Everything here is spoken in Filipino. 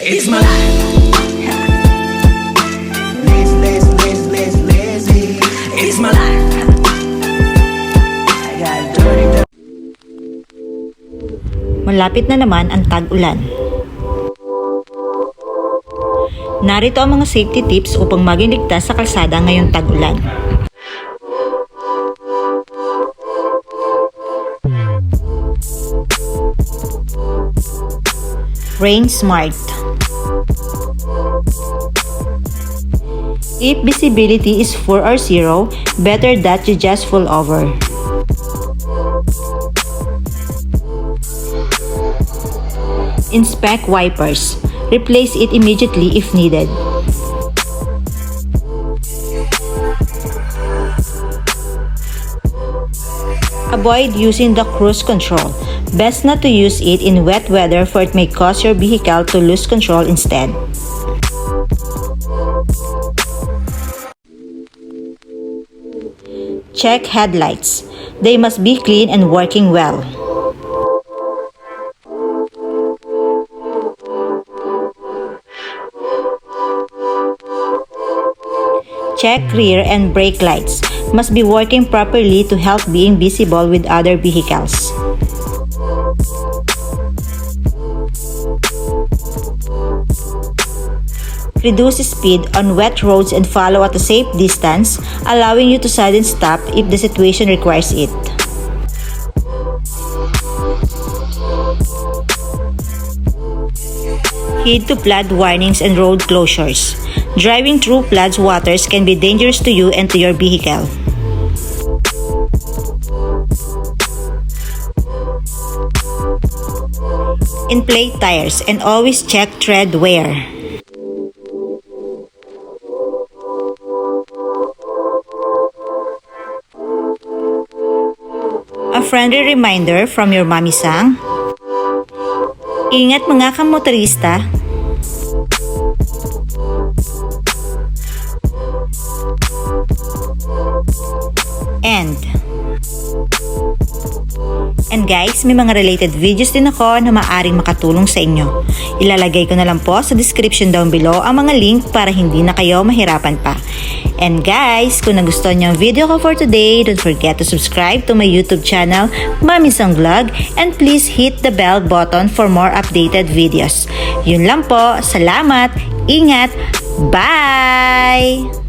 It's my life. Lazy. It's my life. I got dirty. Malapit na naman ang tag-ulan. Narito ang mga safety tips upang maging ligtas sa kalsada ngayong tag-ulan. Rain smart. If visibility is 4 or 0, better that you just pull over. Inspect wipers. Replace it immediately if needed. Avoid using the cruise control. Best not to use it in wet weather, for it may cause your vehicle to lose control instead. Check headlights. They must be clean and working well. Check rear and brake lights. Must be working properly to help being visible with other vehicles. Reduce speed on wet roads and follow at a safe distance, allowing you to sudden stop if the situation requires it. Heed to flood warnings and road closures. Driving through flood waters can be dangerous to you and to your vehicle. Inflate tires and always check tread wear. A friendly reminder from your mommy sang. Ingat mga kamotorista. And guys, may mga related videos din ako na maaring makatulong sa inyo. Ilalagay ko na lang po sa description down below ang mga link para hindi na kayo mahirapan pa. And guys, kung nagustuhan niyo ang video ko for today, don't forget to subscribe to my YouTube channel, Mami Sang Vlog, and please hit the bell button for more updated videos. Yun lang po, salamat, ingat, bye!